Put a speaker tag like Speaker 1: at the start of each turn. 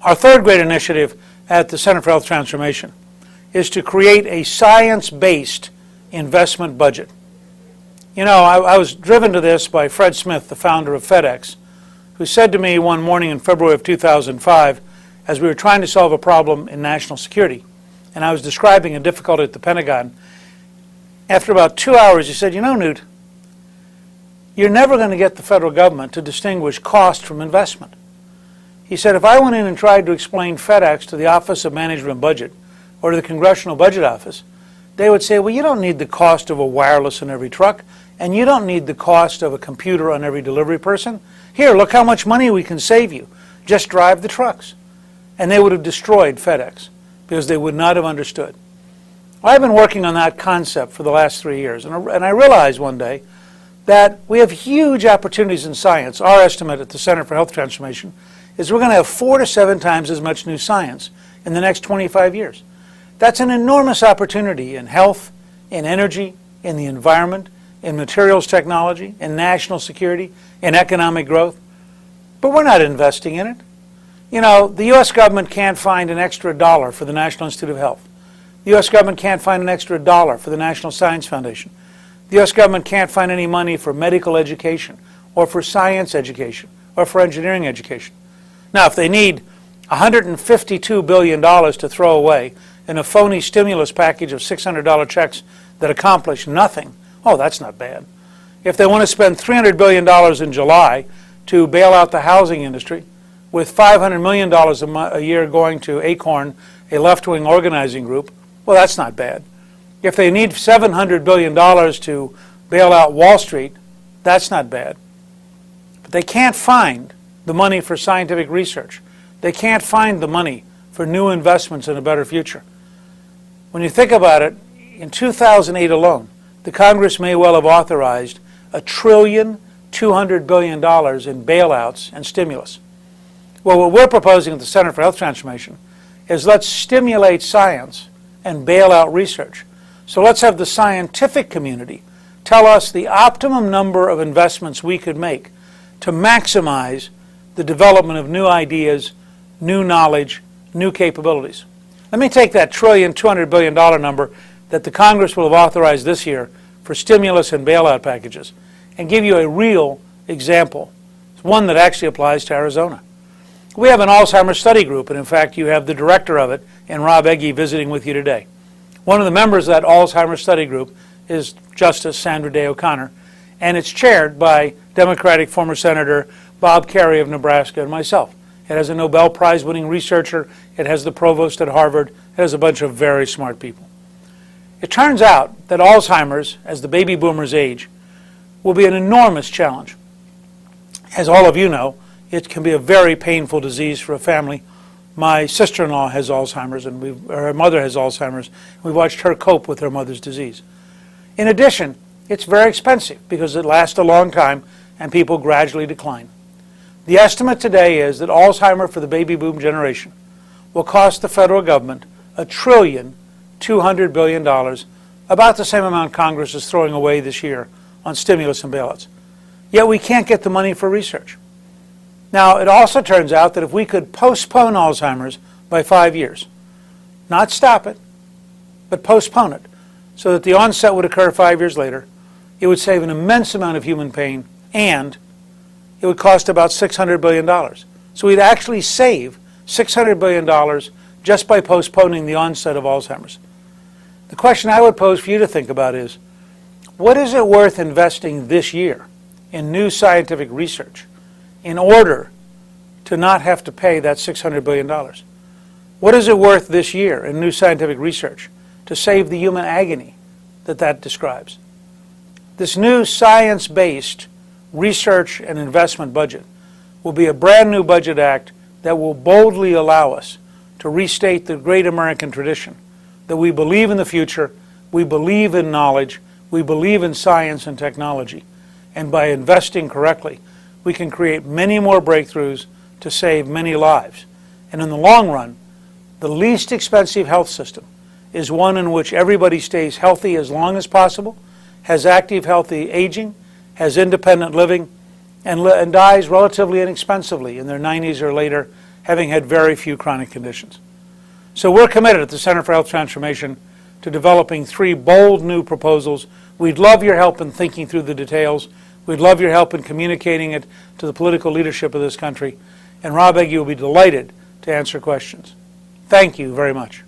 Speaker 1: Our third great initiative at the Center for Health Transformation is to create a science-based investment budget. You know, I was driven to this by Fred Smith, the founder of FedEx, who said to me one morning in February of 2005, as we were trying to solve a problem in national security, and I was describing a difficulty at the Pentagon, after about 2 hours he said, "You know, Newt, you're never going to get the federal government to distinguish cost from investment." He said, if I went in and tried to explain FedEx to the Office of Management and Budget or to the Congressional Budget Office, they would say, well, you don't need the cost of a wireless in every truck, and you don't need the cost of a computer on every delivery person. Here, look how much money we can save you. Just drive the trucks. And they would have destroyed FedEx because they would not have understood. I've been working on that concept for the last 3 years, and I realized one day that we have huge opportunities in science. Our estimate at the Center for Health Transformation is we're going to have 4 to 7 times as much new science in the next 25 years. That's an enormous opportunity in health, in energy, in the environment, in materials technology, in national security, in economic growth. But we're not investing in it. You know, the U.S. government can't find an extra dollar for the National Institute of Health. The U.S. government can't find an extra dollar for the National Science Foundation. The U.S. government can't find any money for medical education or for science education or for engineering education. Now, if they need $152 billion to throw away in a phony stimulus package of $600 checks that accomplish nothing, oh, that's not bad. If they want to spend $300 billion in July to bail out the housing industry, with $500 million a year going to Acorn, a left-wing organizing group, well, that's not bad. If they need $700 billion to bail out Wall Street, that's not bad. But they can't find the money for scientific research. They can't find the money for new investments in a better future. When you think about it, in 2008 alone, the Congress may well have authorized $1.2 trillion in bailouts and stimulus. Well, what we're proposing at the Center for Health Transformation is let's stimulate science and bail out research. So let's have the scientific community tell us the optimum number of investments we could make to maximize the development of new ideas, new knowledge, new capabilities. Let me take that $1.2 trillion number that the Congress will have authorized this year for stimulus and bailout packages and give you a real example. It's one that actually applies to Arizona. We have an Alzheimer's study group, and in fact you have the director of it in Rob Egge visiting with you today. One of the members of that Alzheimer's study group is Justice Sandra Day O'Connor, and it's chaired by Democratic former Senator Bob Kerrey of Nebraska and myself. It has a Nobel Prize winning researcher, it has the provost at Harvard, it has a bunch of very smart people. It turns out that Alzheimer's, as the baby boomers age, will be an enormous challenge. As all of you know, it can be a very painful disease for a family. My sister-in-law has Alzheimer's, and her mother has Alzheimer's. We watched her cope with her mother's disease. In addition, it's very expensive because it lasts a long time and people gradually decline. The estimate today is that Alzheimer's for the baby boom generation will cost the federal government $1.2 trillion, about the same amount Congress is throwing away this year on stimulus and bailouts. Yet we can't get the money for research. Now, it also turns out that if we could postpone Alzheimer's by 5 years, not stop it, but postpone it, so that the onset would occur 5 years later, it would save an immense amount of human pain, and it would cost about $600 billion. So we'd actually save $600 billion just by postponing the onset of Alzheimer's. The question I would pose for you to think about is, what is it worth investing this year in new scientific research in order to not have to pay that $600 billion? What is it worth this year in new scientific research to save the human agony that describes? This new science-based research and investment budget will be a brand new budget act that will boldly allow us to restate the great American tradition that we believe in the future, we believe in knowledge, we believe in science and technology, and by investing correctly, we can create many more breakthroughs to save many lives. And in the long run, the least expensive health system is one in which everybody stays healthy as long as possible, has active, healthy aging, has independent living, and dies relatively inexpensively in their 90s or later, having had very few chronic conditions. So we're committed at the Center for Health Transformation to developing 3 bold new proposals. We'd love your help in thinking through the details. We'd love your help in communicating it to the political leadership of this country. And Rob Egge will be delighted to answer questions. Thank you very much.